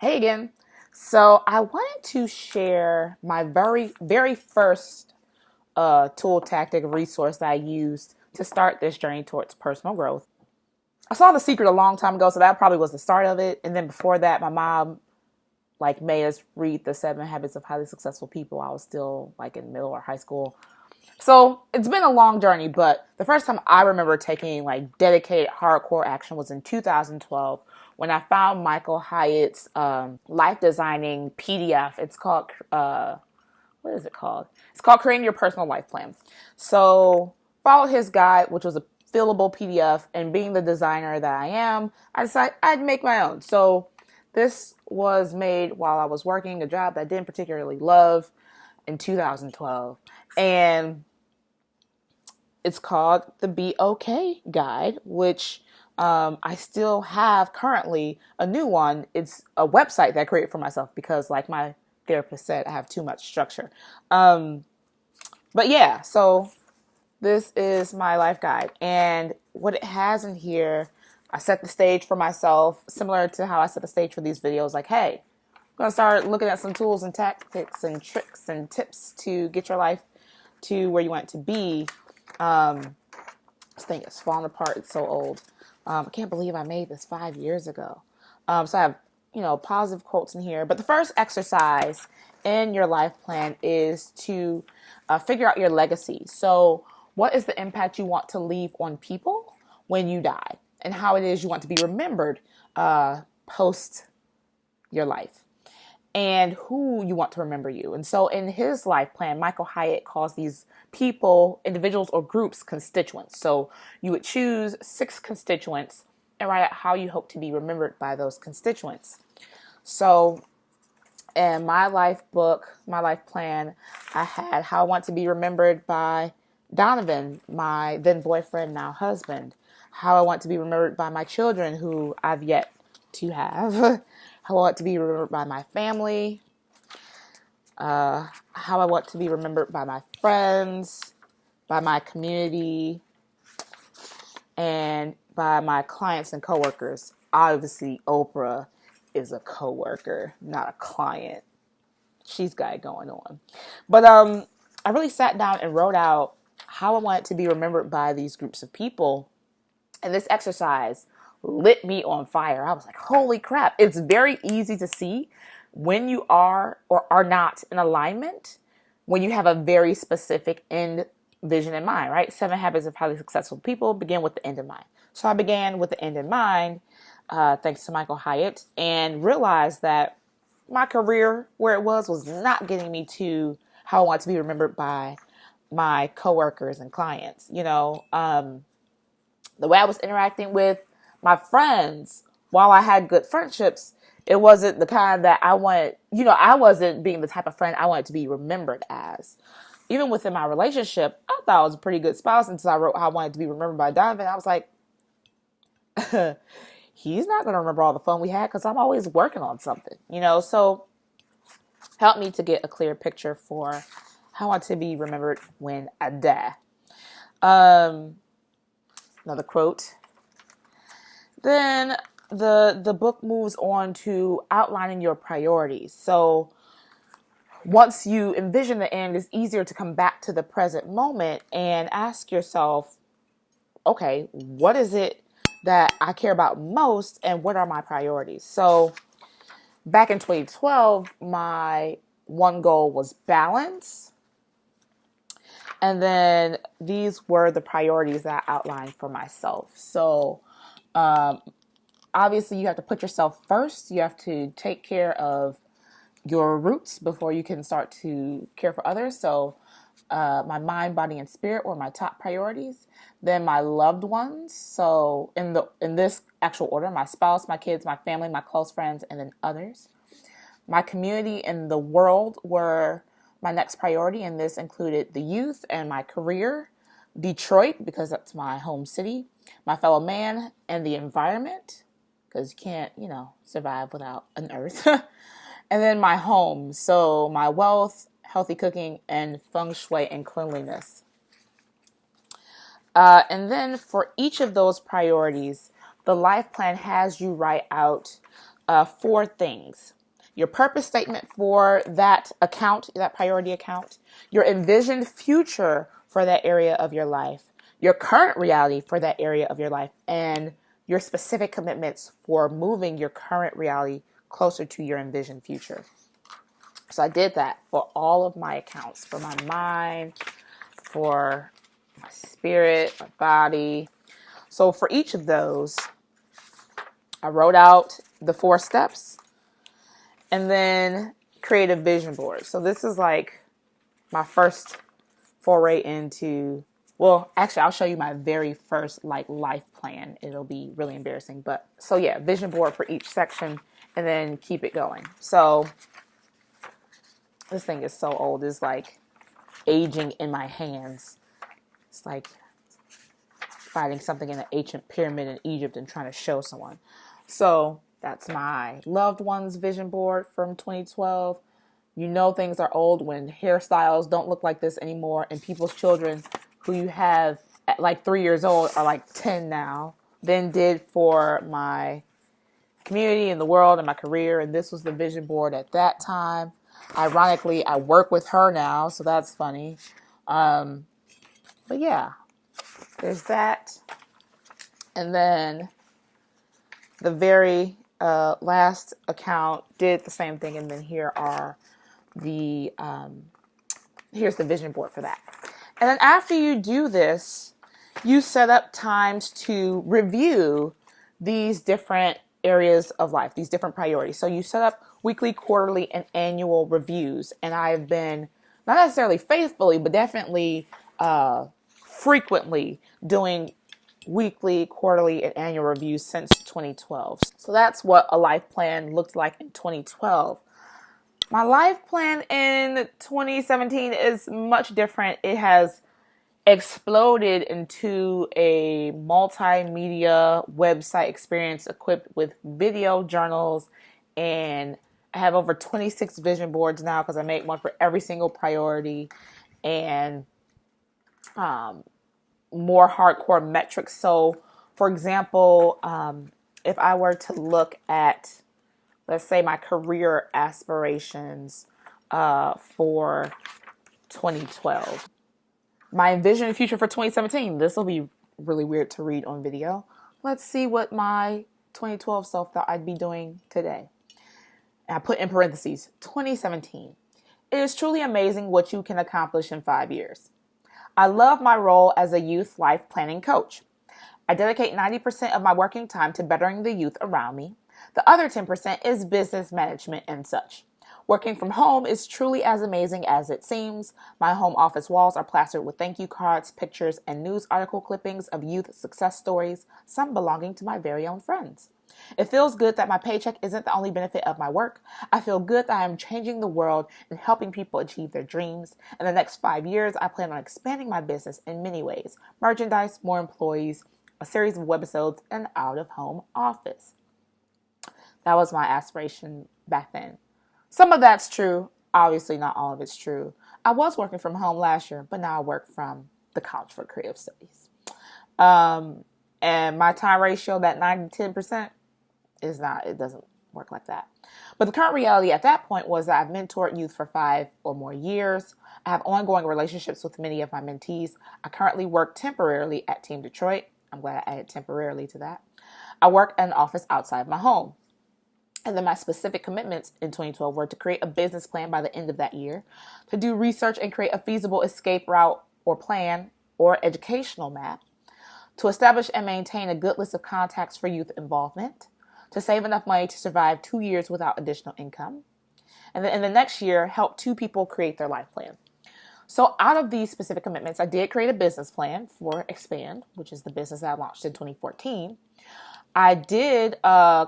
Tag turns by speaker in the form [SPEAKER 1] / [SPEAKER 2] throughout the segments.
[SPEAKER 1] Hey again. So I wanted to share my very first tool, tactic, resource that I used to start this journey towards personal growth. I saw The Secret a long time ago, so that probably was the start of it. And then before that, my mom made us read the Seven Habits of Highly Successful People. I was still in middle or high school. So it's been a long journey, but the first time I remember taking dedicated hardcore action was in 2012 when I found Michael Hyatt's life designing PDF. It's called, what is it called? It's called Creating Your Personal Life Plan. So followed his guide, which was a fillable PDF, and being the designer that I am, I decided I'd make my own. So this was made while I was working a job that I didn't particularly love in 2012. And it's called the Be Okay Guide, which I still have currently a new one. It's a website that I created for myself because, like my therapist said, I have too much structure. But yeah, so this is my life guide. And what it has in here, I set the stage for myself, similar to how I set the stage for these videos. Like, hey, I'm going to start looking at some tools and tactics and tricks and tips to get your life to where you want it to be. This thing is falling apart. It's so old. I can't believe I made this 5 years ago. So I have, positive quotes in here. But the first exercise in your life plan is to figure out your legacy. So what is the impact you want to leave on people when you die, and how it is you want to be remembered post your life, and who you want to remember you. And so in his life plan, Michael Hyatt calls these people, individuals or groups, constituents. So you would choose 6 constituents and write out how you hope to be remembered by those constituents. So in my life book, my life plan, I had how I want to be remembered by Donovan, my then boyfriend, now husband. How I want to be remembered by my children, who I've yet to have. How I want to be remembered by my family. How I want to be remembered by my friends, by my community, and by my clients and coworkers. Obviously, Oprah is a coworker, not a client. She's got it going on. But I really sat down and wrote out how I wanted to be remembered by these groups of people. And this exercise lit me on fire. I was like, holy crap. It's very easy to see when you are or are not in alignment, when you have a very specific end vision in mind, right? 7 habits of highly successful people begin with the end in mind. So I began with the end in mind, thanks to Michael Hyatt, and realized that my career, where it was not getting me to how I want to be remembered by my coworkers and clients. The way I was interacting with my friends, while I had good friendships, it wasn't the kind that I wanted, I wasn't being the type of friend I wanted to be remembered as. Even within my relationship, I thought I was a pretty good spouse until I wrote how I wanted to be remembered by Donovan. I was like, he's not going to remember all the fun we had because I'm always working on something, so help me to get a clear picture for how I want to be remembered when I die. Another quote. Then the book moves on to outlining your priorities. So once you envision the end, it's easier to come back to the present moment and ask yourself, okay, what is it that I care about most and what are my priorities? So back in 2012, my one goal was balance. And then these were the priorities that I outlined for myself. So obviously you have to put yourself first. You have to take care of your roots before you can start to care for others. So my mind, body, and spirit were my top priorities. Then my loved ones. So in this actual order, my spouse, my kids, my family, my close friends, and then others. My community and the world were my next priority, and this included the youth and my career, Detroit, because that's my home city, my fellow man, and the environment, because you can't, survive without an earth. And then my home, so my wealth, healthy cooking, and feng shui and cleanliness. And then for each of those priorities, the life plan has you write out four things: your purpose statement for that account, that priority account, your envisioned future for that area of your life, your current reality for that area of your life, and your specific commitments for moving your current reality closer to your envisioned future. So I did that for all of my accounts, for my mind, for my spirit, my body. So for each of those, I wrote out the 4 steps and then create a vision board. So this is like my first foray into, well, actually, I'll show you my very first life plan. It'll be really embarrassing. But so yeah, vision board for each section and then keep it going. So this thing is so old. It's like aging in my hands. It's like finding something in an ancient pyramid in Egypt and trying to show someone. So that's my loved ones vision board from 2012. You know things are old when hairstyles don't look like this anymore, and people's children who you have at like 3 years old are like 10 now. Then did for my community and the world and my career, and this was the vision board at that time. Ironically, I work with her now, so that's funny. But yeah, there's that. And then the very last account did the same thing, and then here are here's the vision board for that. And then after you do this, you set up times to review these different areas of life, these different priorities. So you set up weekly, quarterly, and annual reviews. And I've been not necessarily faithfully, but definitely frequently doing weekly, quarterly, and annual reviews since 2012. So that's what a life plan looked like in 2012. My life plan in 2017 is much different. It has exploded into a multimedia website experience equipped with video journals, and I have over 26 vision boards now because I make one for every single priority, and more hardcore metrics. So for example, if I were to look at, let's say, my career aspirations for 2012, my envisioned future for 2017. This will be really weird to read on video. Let's see what my 2012 self thought I'd be doing today. And I put in parentheses, 2017. It is truly amazing what you can accomplish in 5 years. I love my role as a youth life planning coach. I dedicate 90% of my working time to bettering the youth around me. The other 10% is business management and such. Working from home is truly as amazing as it seems. My home office walls are plastered with thank you cards, pictures, and news article clippings of youth success stories, some belonging to my very own friends. It feels good that my paycheck isn't the only benefit of my work. I feel good that I am changing the world and helping people achieve their dreams. In the next 5 years, I plan on expanding my business in many ways: merchandise, more employees, a series of webisodes, and out-of-home office. That was my aspiration back then. Some of that's true. Obviously, not all of it's true. I was working from home last year, but now I work from the College for Creative Studies. And my time ratio, that 90-10%, is not, it doesn't work like that. But the current reality at that point was that I've mentored youth for 5 or more years. I have ongoing relationships with many of my mentees. I currently work temporarily at Team Detroit. I'm glad I added temporarily to that. I work in an office outside my home. And then my specific commitments in 2012 were to create a business plan by the end of that year, to do research and create a feasible escape route or plan or educational map, to establish and maintain a good list of contacts for youth involvement, to save enough money to survive 2 years without additional income, and then in the next year, help 2 people create their life plan. So out of these specific commitments, I did create a business plan for Expand, which is the business that I launched in 2014. I did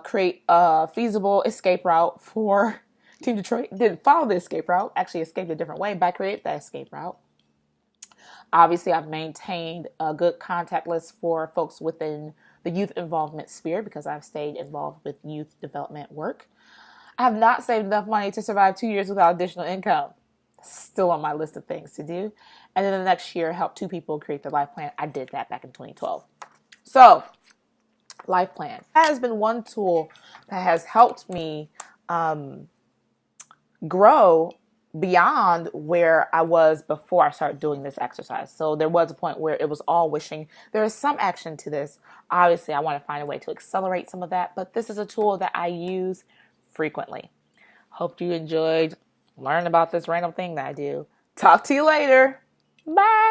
[SPEAKER 1] create a feasible escape route for Team Detroit. Didn't follow the escape route, actually escaped a different way, but I created that escape route. Obviously, I've maintained a good contact list for folks within the youth involvement sphere because I've stayed involved with youth development work. I have not saved enough money to survive 2 years without additional income. Still on my list of things to do. And then the next year, help 2 people create their life plan. I did that back in 2012. So life plan. That has been one tool that has helped me grow beyond where I was before I started doing this exercise. So there was a point where it was all wishing. There is some action to this. Obviously, I want to find a way to accelerate some of that, but this is a tool that I use frequently. Hope you enjoyed learning about this random thing that I do. Talk to you later. Bye.